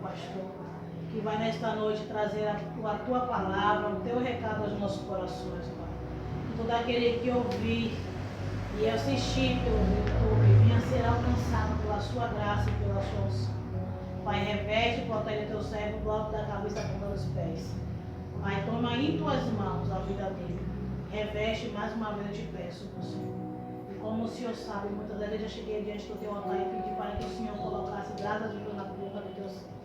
pastor, que vai nesta noite trazer a tua palavra, o teu recado aos nossos corações, Pai. Que todo aquele que ouvir e assistir pelo YouTube venha ser alcançado pela sua graça e pela sua unção. Pai, reveste e protege teu servo do alto da cabeça à ponta dos pés. Pai, toma em tuas mãos a vida dele. Reveste mais uma vez, eu te peço, meu Senhor. E como o Senhor sabe, muitas vezes eu já cheguei diante do teu altar e pedi para que o Senhor colocasse graças vivas na boca do teu servo.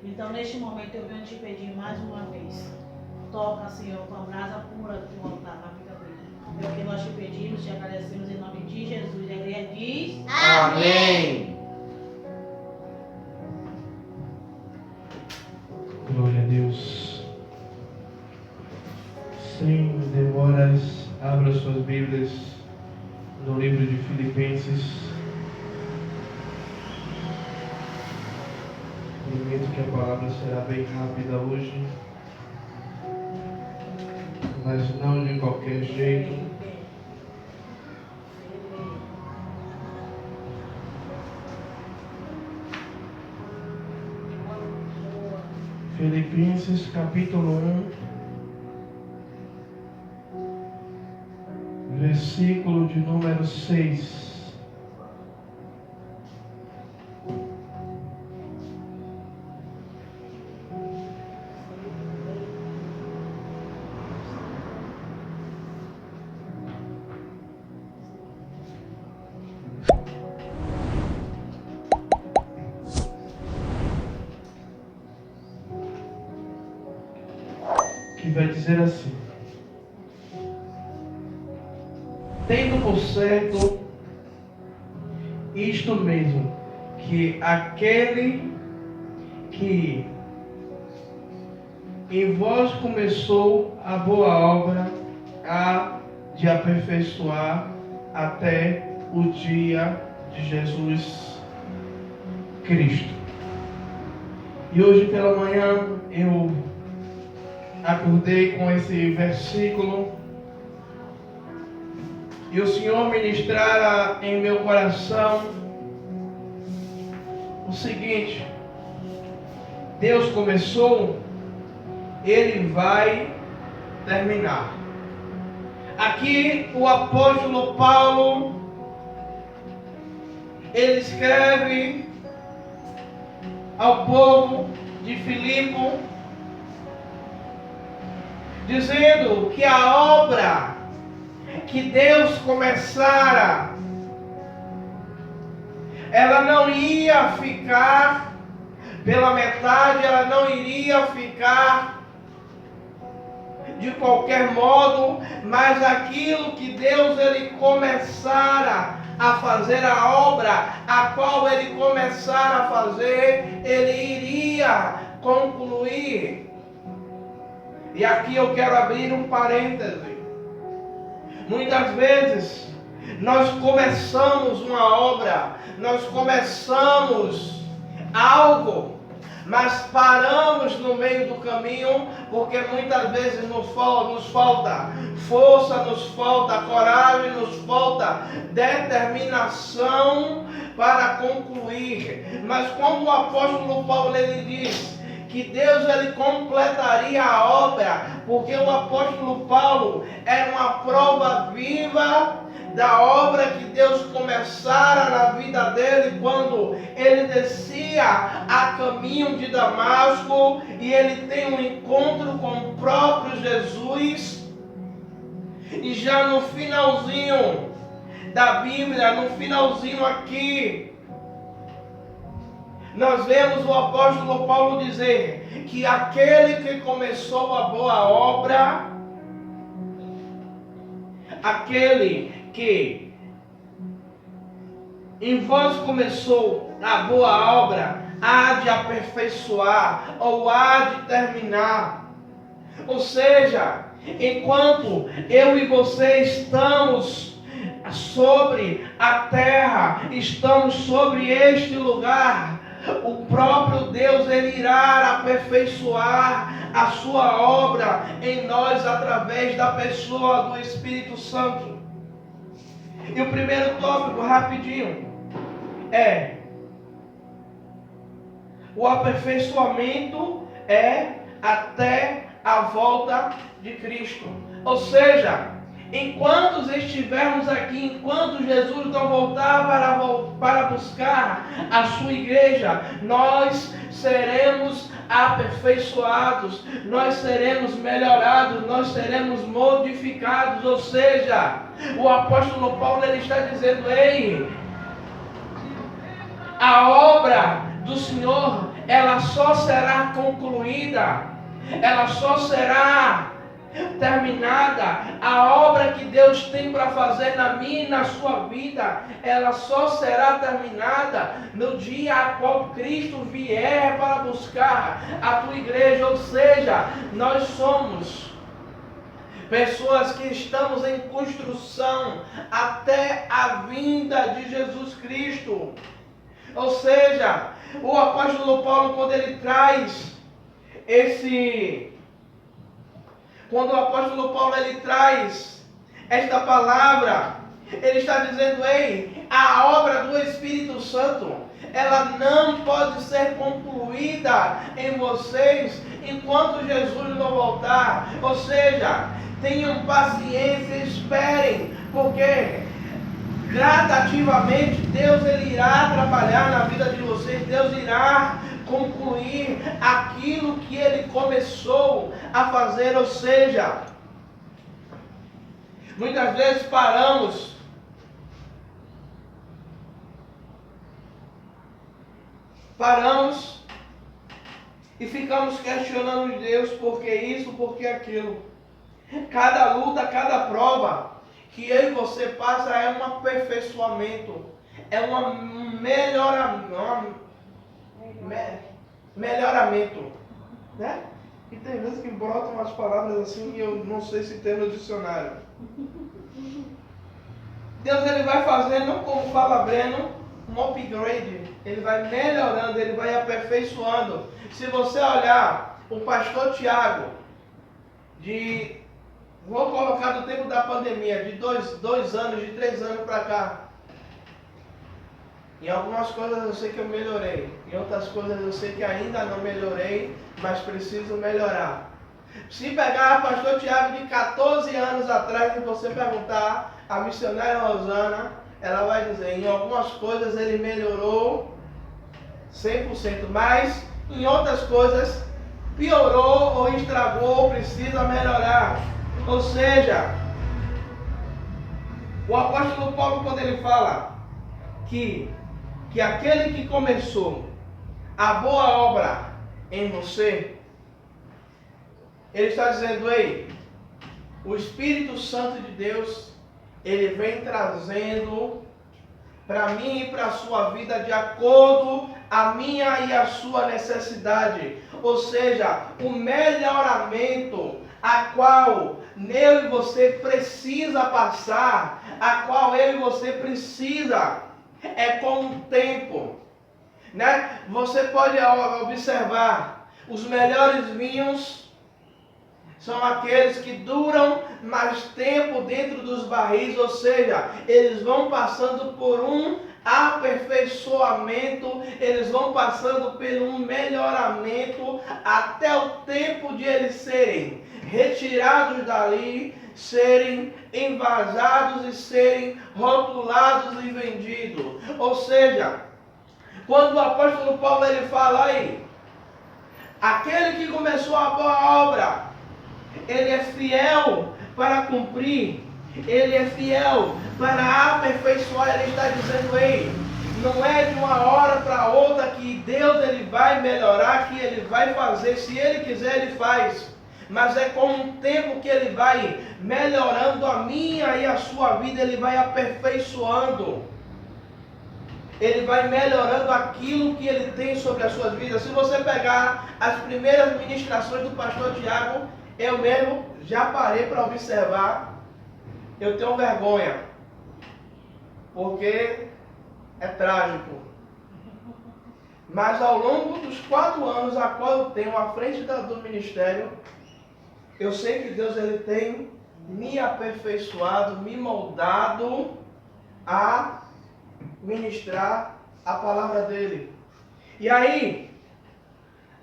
Então, neste momento, eu venho te pedir mais uma vez. Toca, Senhor, com a brasa pura do teu altar na vida dele. É o que nós te pedimos, te agradecemos em nome de Jesus. E a igreja diz: Amém. Glória a Deus. Sem demoras, abra suas Bíblias no livro de Filipenses. Prometo que a palavra será bem rápida hoje, mas não de qualquer jeito. Filipenses capítulo 1, versículo de número 6. Que vai dizer assim: tendo por certo isto mesmo, que aquele que em vós começou a boa obra há de aperfeiçoar até o dia de Jesus Cristo. E hoje pela manhã eu acordei com esse versículo e o Senhor ministrara em meu coração o seguinte: Deus começou, Ele vai terminar. Aqui o apóstolo Paulo, ele escreve ao povo de Filipe, dizendo que a obra que Deus começara, ela não ia ficar pela metade, ela não iria ficar de qualquer modo, mas aquilo que Deus ele começara a fazer, a obra a qual ele começara a fazer, ele iria concluir. E aqui eu quero abrir um parêntese. Muitas vezes nós começamos uma obra, nós começamos algo, mas paramos no meio do caminho, porque muitas vezes nos falta força, nos falta coragem, nos falta determinação para concluir. Mas como o apóstolo Paulo ele diz que Deus ele completaria a obra, porque o apóstolo Paulo era uma prova viva da obra que Deus começara na vida dele quando ele descia a caminho de Damasco e ele tem um encontro com o próprio Jesus. E já no finalzinho da Bíblia, no finalzinho aqui, nós vemos o apóstolo Paulo dizer que aquele que começou a boa obra, aquele que em vós começou a boa obra, há de aperfeiçoar ou há de terminar. Ou seja, enquanto eu e você estamos sobre a terra, estamos sobre este lugar, o próprio Deus ele irá aperfeiçoar a sua obra em nós através da pessoa do Espírito Santo. E o primeiro tópico, rapidinho, é O aperfeiçoamento é até a volta de Cristo. Ou seja, enquanto estivermos aqui, enquanto Jesus não voltar para buscar a sua igreja, nós seremos aperfeiçoados, nós seremos melhorados, nós seremos modificados. Ou seja, o apóstolo Paulo ele está dizendo: ei, a obra do Senhor, ela só será concluída, ela só será terminada. A obra que Deus tem para fazer na minha e na sua vida, ela só será terminada no dia a qual Cristo vier para buscar a tua igreja. Ou seja, nós somos pessoas que estamos em construção até a vinda de Jesus Cristo. Ou seja, o apóstolo Paulo, quando ele traz esta palavra, ele está dizendo: ei, a obra do Espírito Santo, ela não pode ser concluída em vocês enquanto Jesus não voltar. Ou seja, tenham paciência, esperem, porque gradativamente Deus ele irá trabalhar na vida de vocês, Deus irá concluir aquilo que ele começou a fazer. Ou seja, muitas vezes paramos e ficamos questionando Deus: por que isso, por que aquilo? Cada luta, cada prova que eu e você passa é um aperfeiçoamento, é um melhoramento, né? E tem vezes que brotam umas palavras assim e eu não sei se tem no dicionário. Deus ele vai fazendo, como fala Breno, um upgrade. Ele vai melhorando, ele vai aperfeiçoando. Se você olhar o pastor Tiago, vou colocar do tempo da pandemia, de 2 anos, de 3 anos para cá. Em algumas coisas eu sei que eu melhorei. Em outras coisas eu sei que ainda não melhorei, mas preciso melhorar. Se pegar o pastor Tiago de 14 anos atrás e você perguntar a missionária Rosana, ela vai dizer: em algumas coisas ele melhorou 100%, mas em outras coisas piorou ou estragou ou precisa melhorar. Ou seja, o apóstolo Paulo, quando ele fala que aquele que começou a boa obra em você, ele está dizendo: ei, o Espírito Santo de Deus, ele vem trazendo para mim e para a sua vida de acordo a minha e a sua necessidade. Ou seja, o melhoramento a qual eu e você precisa passar, a qual eu e você precisa, é com o tempo, né? Você pode observar, os melhores vinhos são aqueles que duram mais tempo dentro dos barris. Ou seja, eles vão passando por um aperfeiçoamento, eles vão passando por um melhoramento até o tempo de eles serem retirados dali, serem envasados e serem rotulados e vendidos. Ou seja, quando o apóstolo Paulo ele fala aí, aquele que começou a boa obra, ele é fiel para cumprir, ele é fiel para aperfeiçoar. Ele está dizendo: ei, não é de uma hora para outra que Deus ele vai melhorar, que ele vai fazer. Se ele quiser, ele faz, mas é com o tempo que ele vai melhorando a minha e a sua vida, ele vai aperfeiçoando, ele vai melhorando aquilo que ele tem sobre as suas vidas. Se você pegar as primeiras ministrações do pastor Tiago, eu mesmo já parei para observar, eu tenho vergonha, porque é trágico. Mas ao longo dos 4 anos a qual eu tenho à frente do ministério, eu sei que Deus ele tem me aperfeiçoado, me moldado a ministrar a palavra dele. E aí,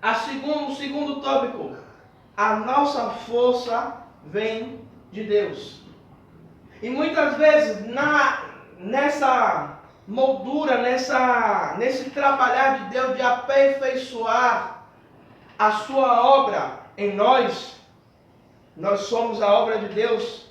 O segundo tópico, a nossa força vem de Deus. E muitas vezes nessa moldura, nesse trabalhar de Deus de aperfeiçoar a sua obra em nós somos a obra de Deus,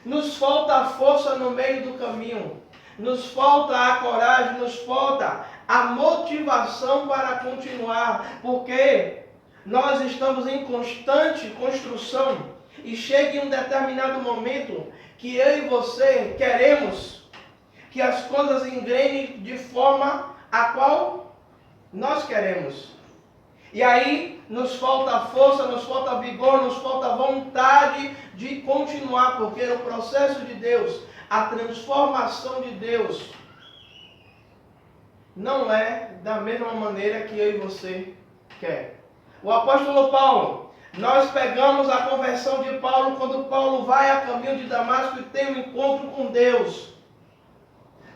nos falta a força no meio do caminho, nos falta a coragem, nos falta a motivação para continuar, porque nós estamos em constante construção e chega em um determinado momento que eu e você queremos que as coisas engrenem de forma a qual nós queremos. E aí nos falta força, nos falta vigor, nos falta vontade de continuar, porque o processo de Deus, a transformação de Deus, não é da mesma maneira que eu e você quer. O apóstolo Paulo, nós pegamos a conversão de Paulo quando Paulo vai a caminho de Damasco e tem um encontro com Deus.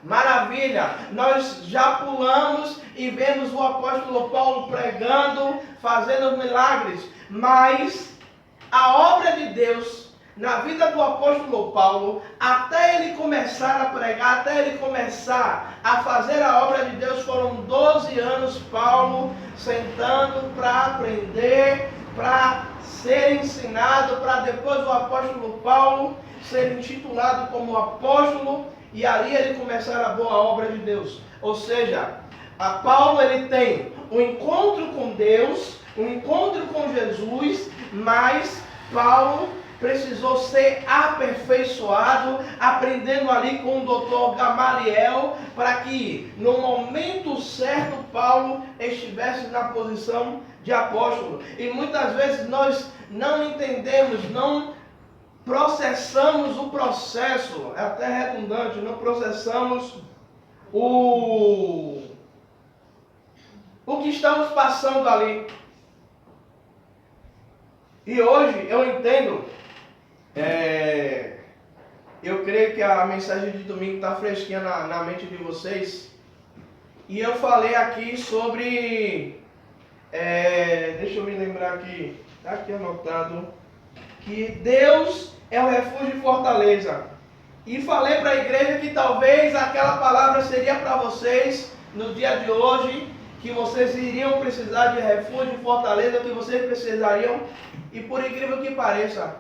Maravilha! Nós já pulamos e vemos o apóstolo Paulo pregando, fazendo milagres. Mas a obra de Deus na vida do apóstolo Paulo, até ele começar a pregar, até ele começar a fazer a obra de Deus, foram 12 anos Paulo sentando para aprender, para ser ensinado, para depois o apóstolo Paulo ser intitulado como apóstolo e ali ele começar a boa obra de Deus. Ou seja, a Paulo ele tem um encontro com Deus, um encontro com Jesus, mas Paulo precisou ser aperfeiçoado, aprendendo ali com o doutor Gamaliel, para que no momento certo Paulo estivesse na posição de apóstolo. E muitas vezes nós não entendemos, não processamos o processo, é até redundante, não processamos o que estamos passando ali. E hoje eu entendo, eu creio que a mensagem de domingo está fresquinha na mente de vocês. E eu falei aqui sobre, deixa eu me lembrar aqui, está aqui anotado, que Deus é o refúgio e fortaleza. E falei para a igreja que talvez aquela palavra seria para vocês no dia de hoje, que vocês iriam precisar de refúgio e fortaleza, que vocês precisariam. E por incrível que pareça,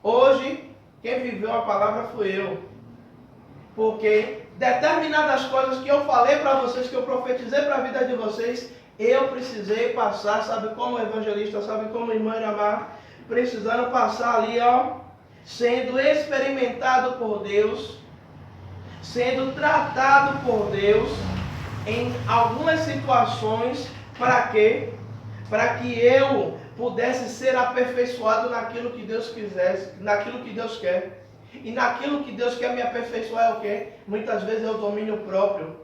hoje quem viveu a palavra fui eu. Porque determinadas coisas que eu falei para vocês, que eu profetizei para a vida de vocês, eu precisei passar, sabe como evangelista, sabe como irmã Iramar, precisando passar ali, sendo experimentado por Deus, sendo tratado por Deus em algumas situações. Para quê? Para que eu pudesse ser aperfeiçoado naquilo que Deus quisesse, naquilo que Deus quer. E naquilo que Deus quer me aperfeiçoar é o quê? Muitas vezes é o domínio próprio.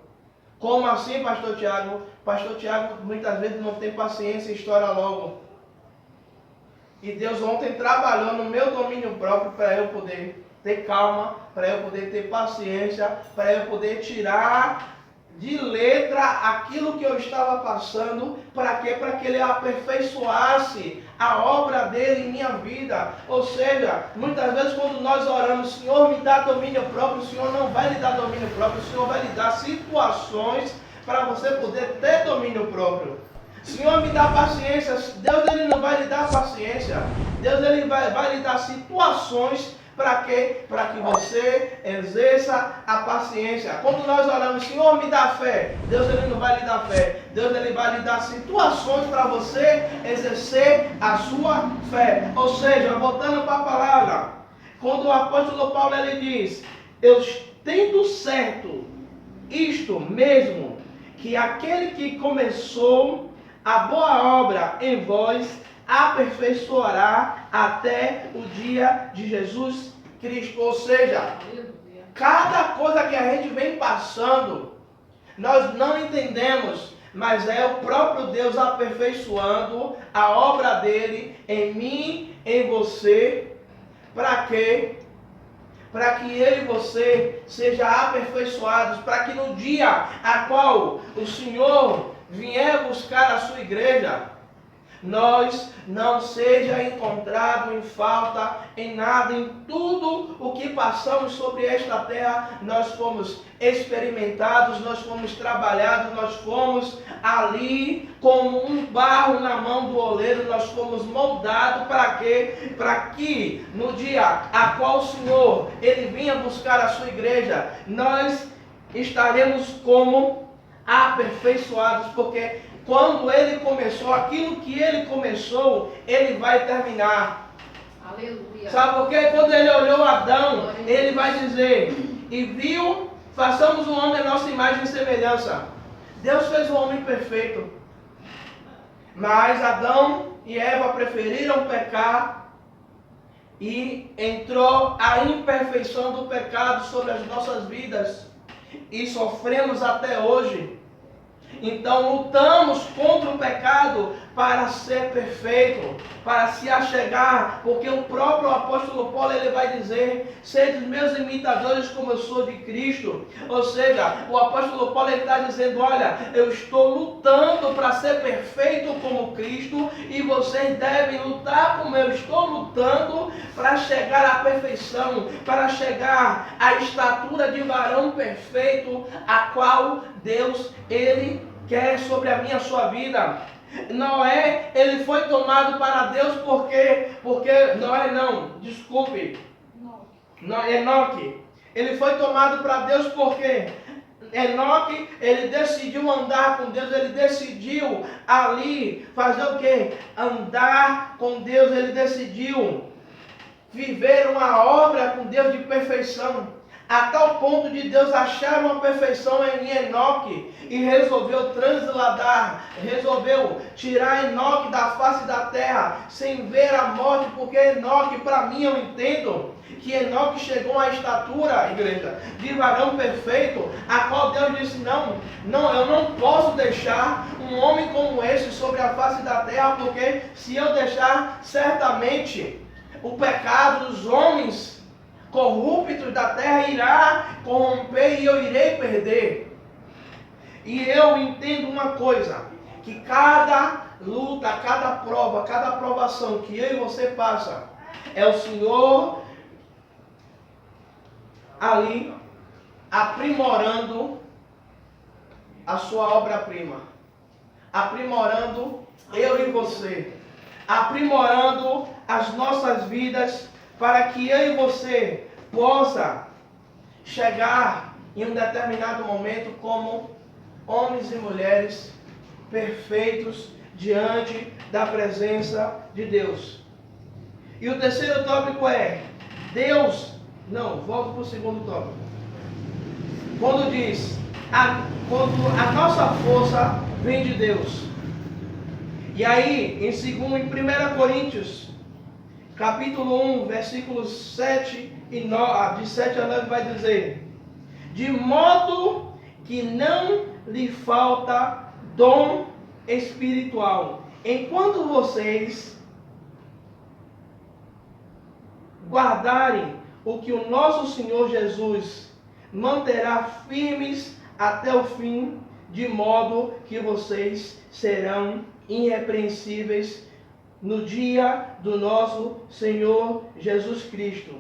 Como assim, pastor Tiago? Pastor Tiago muitas vezes não tem paciência e estoura logo. E Deus ontem trabalhou no meu domínio próprio para eu poder ter calma, para eu poder ter paciência, para eu poder tirar de letra aquilo que eu estava passando. Para quê? Para que Ele aperfeiçoasse a obra dele em minha vida. Ou seja, muitas vezes quando nós oramos, Senhor, me dá domínio próprio, o Senhor não vai lhe dar domínio próprio, o Senhor vai lhe dar situações para você poder ter domínio próprio. Senhor, me dá paciência. Deus ele não vai lhe dar paciência. Deus ele vai lhe dar situações. Para quê? Para que você exerça a paciência. Quando nós oramos, Senhor, me dá fé. Deus ele não vai lhe dar fé. Deus ele vai lhe dar situações para você exercer a sua fé. Ou seja, voltando para a palavra, quando o apóstolo Paulo ele diz, eu tendo certo isto mesmo, que aquele que começou a boa obra em vós aperfeiçoará até o dia de Jesus Cristo. Ou seja, cada coisa que a gente vem passando, nós não entendemos, mas é o próprio Deus aperfeiçoando a obra dele em mim, em você. Para quê? Para que ele e você sejam aperfeiçoados, para que no dia a qual o Senhor vier buscar a sua igreja, nós não seja encontrado em falta em nada, em tudo o que passamos sobre esta terra, nós fomos experimentados, nós fomos trabalhados, nós fomos ali como um barro na mão do oleiro, nós fomos moldados para quê? Para que no dia a qual o Senhor, Ele vinha buscar a sua igreja, nós estaremos como aperfeiçoados, porque quando Ele começou, aquilo que Ele começou, Ele vai terminar. Aleluia. Sabe por quê? Quando Ele olhou Adão, Ele vai dizer, e viu, façamos um homem à nossa imagem e semelhança. Deus fez o homem perfeito, mas Adão e Eva preferiram pecar, e entrou a imperfeição do pecado sobre as nossas vidas, e sofremos até hoje. Então lutamos contra o pecado para ser perfeito, para se achegar, porque o próprio apóstolo Paulo ele vai dizer, sede meus imitadores como eu sou de Cristo. Ou seja, o apóstolo Paulo está dizendo, olha, eu estou lutando para ser perfeito como Cristo, e vocês devem lutar como eu estou lutando para chegar à perfeição, para chegar à estatura de varão perfeito, a qual Deus, Ele quer sobre a minha e sua vida. Noé, ele foi tomado para Deus porque Noé não, desculpe, Enoque, ele foi tomado para Deus porque Enoque, ele decidiu andar com Deus, ele decidiu ali fazer o quê? Andar com Deus, ele decidiu viver uma obra com Deus de perfeição. A tal ponto de Deus achar uma perfeição em Enoque e resolveu transladar, resolveu tirar Enoque da face da terra sem ver a morte, porque Enoque, para mim eu entendo que Enoque chegou à estatura, igreja, de varão perfeito, a qual Deus disse, não, eu não posso deixar um homem como esse sobre a face da terra, porque se eu deixar, certamente o pecado dos homens corruptos da terra irá corromper e eu irei perder. E eu entendo uma coisa, que cada luta, cada prova, cada provação que eu e você passa, é o Senhor ali aprimorando a sua obra-prima, aprimorando eu e você, aprimorando as nossas vidas, para que eu e você possa chegar em um determinado momento como homens e mulheres perfeitos diante da presença de Deus. E o terceiro tópico é Deus. Não, volto para o segundo tópico. Quando diz, quando a nossa força vem de Deus. E aí, em 1 Coríntios, capítulo 1, versículos 7 e 9, de 7 a 9 vai dizer, de modo que não lhe falta dom espiritual, enquanto vocês guardarem o que o nosso Senhor Jesus manterá firmes até o fim, de modo que vocês serão irrepreensíveis no dia do nosso Senhor Jesus Cristo.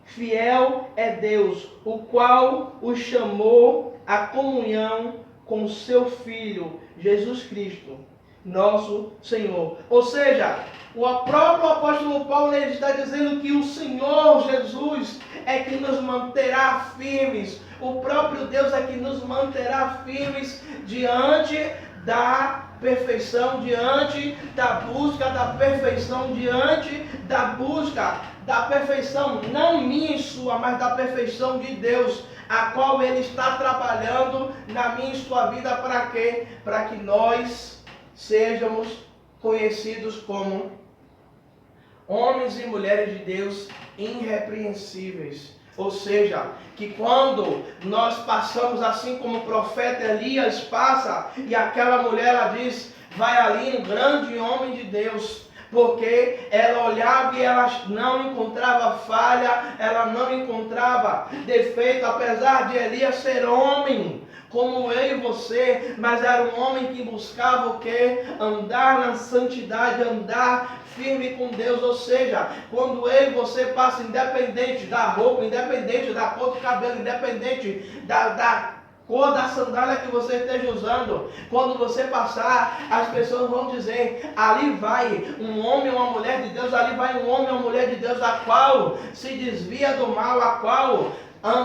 Fiel é Deus, o qual os chamou à comunhão com seu Filho, Jesus Cristo, nosso Senhor. Ou seja, o próprio apóstolo Paulo está dizendo que o Senhor Jesus é que nos manterá firmes. O próprio Deus é que nos manterá firmes diante da perfeição, diante da busca da perfeição, diante da busca da perfeição, não minha e sua, mas da perfeição de Deus, a qual Ele está trabalhando na minha e sua vida. Para quê? Para que nós sejamos conhecidos como homens e mulheres de Deus irrepreensíveis. Ou seja, que quando nós passamos assim como o profeta Elias passa, e aquela mulher ela diz, vai ali um grande homem de Deus, porque ela olhava e ela não encontrava falha, ela não encontrava defeito, apesar de Elias ser homem, como eu e você, mas era um homem que buscava o quê? Andar na santidade, andar firme com Deus. Ou seja, quando eu e você passa, independente da roupa, independente da cor do cabelo, independente da cor da sandália que você esteja usando, quando você passar, as pessoas vão dizer: ali vai um homem ou uma mulher de Deus, ali vai um homem ou uma mulher de Deus, a qual se desvia do mal, a qual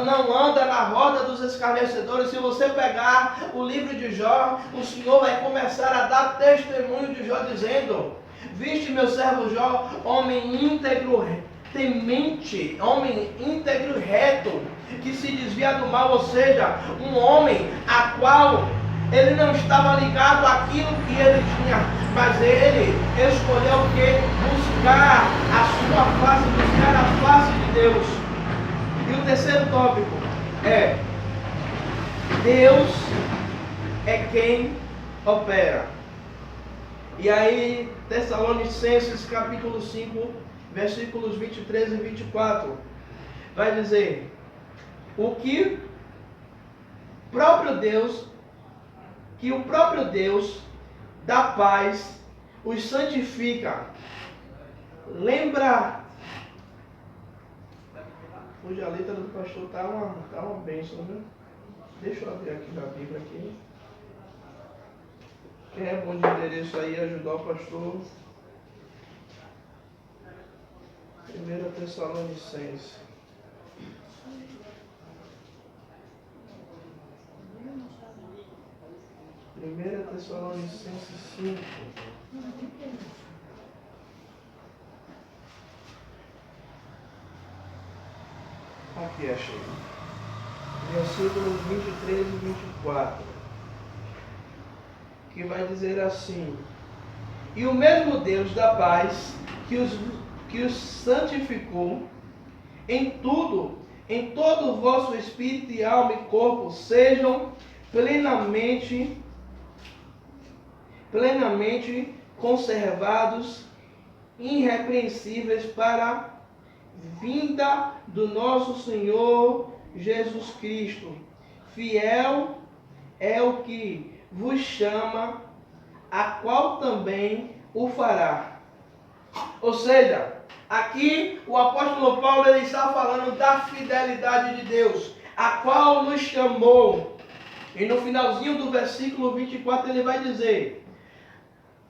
não anda na roda dos escarnecedores. Se você pegar o livro de Jó, o Senhor vai começar a dar testemunho de Jó, dizendo: viste meu servo Jó, homem íntegro, temente, homem íntegro e reto, que se desvia do mal. Ou seja, um homem a qual ele não estava ligado àquilo que ele tinha, mas ele escolheu o que? Buscar a sua face, buscar a face de Deus. E o terceiro tópico é: Deus é quem opera. E aí, Tessalonicenses capítulo 5, versículos 23 e 24, vai dizer: o próprio Deus da paz os santifica. Lembra? Hoje a letra do pastor tá uma bênção, viu? Deixa eu abrir aqui na Bíblia aqui. Quem é bom de endereço aí, ajudar o pastor. 1 Tessalonicenses. 1 Tessalonicenses 5. Aqui achei. Versículos 23 e 24. Que vai dizer assim: e o mesmo Deus da paz que os santificou em tudo, em todo o vosso espírito e alma e corpo, sejam plenamente conservados, irrepreensíveis para a vinda do nosso Senhor Jesus Cristo. Fiel é o que vos chama, a qual também o fará. Ou seja, aqui o apóstolo Paulo ele está falando da fidelidade de Deus, a qual nos chamou. E no finalzinho do versículo 24 ele vai dizer: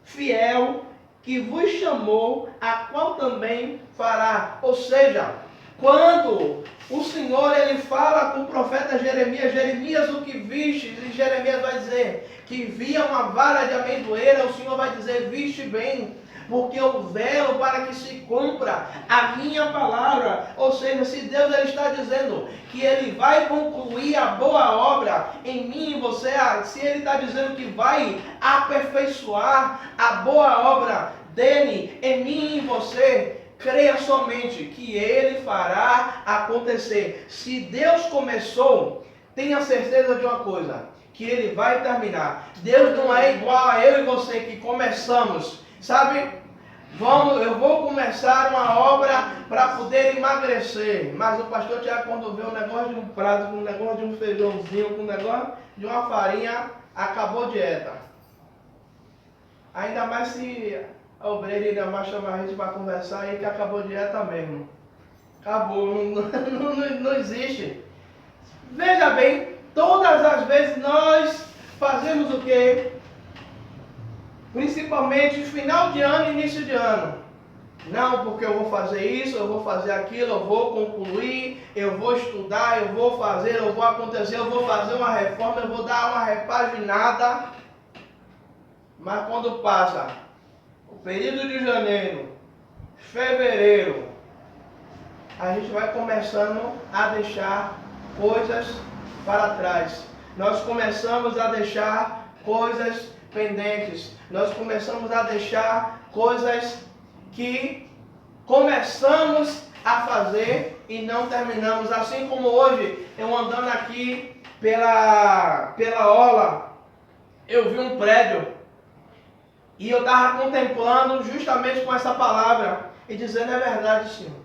fiel que vos chamou, a qual também fará. Ou seja, quando o Senhor ele fala com o profeta Jeremias, o que viste? E Jeremias vai dizer que via uma vara de amendoeira. O Senhor vai dizer: viste bem, porque eu velo para que se cumpra a minha palavra. Ou seja, se Deus ele está dizendo que Ele vai concluir a boa obra em mim e você, se Ele está dizendo que vai aperfeiçoar a boa obra dele em mim e em você, creia somente que Ele fará acontecer. Se Deus começou, tenha certeza de uma coisa, que Ele vai terminar. Deus não é igual a eu e você que começamos, sabe? Eu vou começar uma obra para poder emagrecer, mas o pastor Tiago, quando vê um negócio de um prato, com um negócio de um feijãozinho, com um negócio de uma farinha, acabou a dieta. Ainda mais se a obreira ainda mais chama a gente para conversar aí que acabou a dieta mesmo. Acabou, não existe. Veja bem, todas as vezes nós fazemos o quê? Principalmente final de ano e início de ano. Não, porque eu vou fazer isso, eu vou fazer aquilo, eu vou concluir, eu vou estudar, eu vou fazer, eu vou acontecer, eu vou fazer uma reforma, eu vou dar uma repaginada. Mas quando passa o período de janeiro, fevereiro, a gente vai começando a deixar coisas para trás. Nós começamos a deixar coisas pendentes. Nós começamos a deixar coisas que começamos a fazer e não terminamos. Assim como hoje, eu andando aqui pela orla, eu vi um prédio E eu estava contemplando justamente com essa palavra e dizendo, é verdade, Senhor.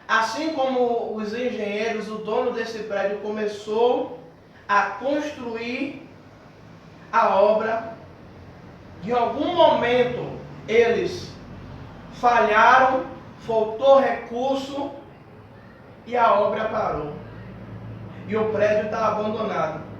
Assim como os engenheiros, o dono desse prédio começou a construir a obra, em algum momento eles falharam, faltou recurso e a obra parou. E o prédio está abandonado.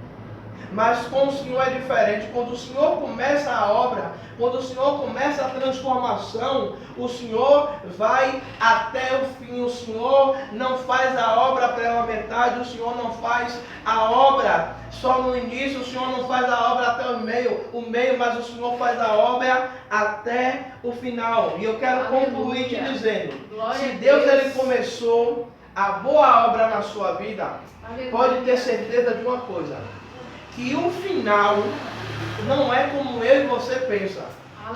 Mas com o Senhor é diferente. Quando o Senhor começa a obra, quando o Senhor começa a transformação, o Senhor vai até o fim. O Senhor não faz a obra pela metade, o Senhor não faz a obra só no início, o Senhor não faz a obra até o meio, mas o Senhor faz a obra até o final. E eu quero concluir te dizendo, se Deus ele começou a boa obra na sua vida, pode ter certeza de uma coisa, que o final não é como eu e você pensa.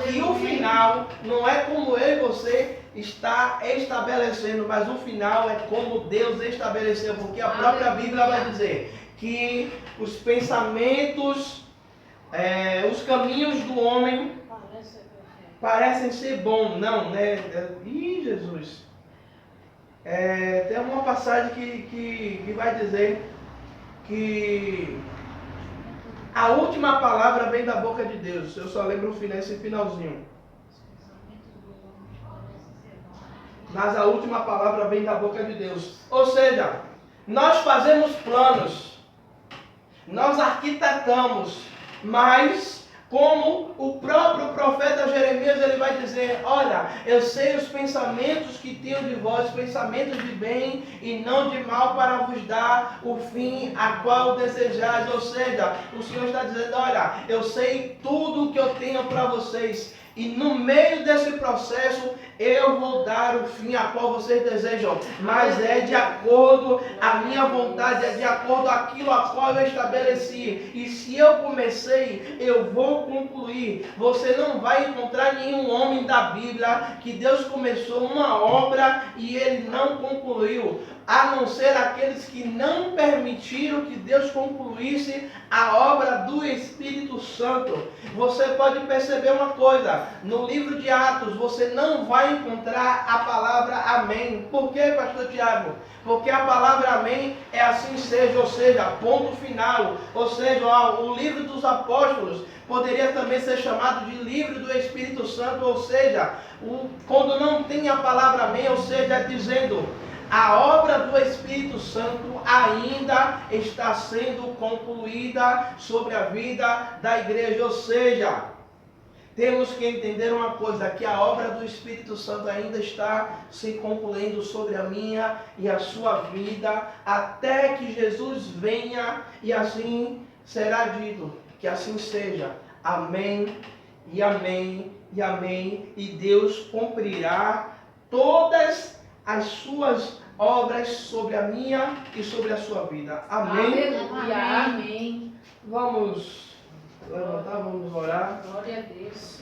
Que o final não é como eu e você está estabelecendo, mas o final é como Deus estabeleceu, porque a própria Bíblia vai dizer que os pensamentos, os caminhos do homem parecem ser bons. Não, né? Ih, Jesus. Tem uma passagem que vai dizer que a última palavra vem da boca de Deus. Eu só lembro esse finalzinho. Mas a última palavra vem da boca de Deus. Ou seja, nós fazemos planos, nós arquitetamos, mas como o próprio profeta Jeremias ele vai dizer, olha, eu sei os pensamentos que tenho de vós, pensamentos de bem e não de mal, para vos dar o fim a qual desejais. Ou seja, o Senhor está dizendo, olha, eu sei tudo o que eu tenho para vocês, e no meio desse processo eu vou dar o fim a qual vocês desejam, mas é de acordo a minha vontade, é de acordo com aquilo a qual eu estabeleci. E se eu comecei, eu vou concluir. Você não vai encontrar nenhum homem da Bíblia que Deus começou uma obra e ele não concluiu, a não ser aqueles que não permitiram que Deus concluísse a obra do Espírito Santo. Você pode perceber uma coisa, no livro de Atos você não vai encontrar a palavra amém. Por quê, pastor Tiago? Porque a palavra amém é assim seja, ou seja, ponto final. Ou seja, o livro dos apóstolos poderia também ser chamado de livro do Espírito Santo, ou seja, quando não tem a palavra amém, ou seja, dizendo, a obra do Espírito Santo ainda está sendo concluída sobre a vida da igreja. Ou seja, temos que entender uma coisa, que a obra do Espírito Santo ainda está se concluindo sobre a minha e a sua vida, até que Jesus venha, e assim será dito, que assim seja. Amém, e amém, e amém. E Deus cumprirá todas as suas obras sobre a minha e sobre a sua vida. Amém? Aleluia, amém. Vamos levantar, vamos orar. Glória a Deus.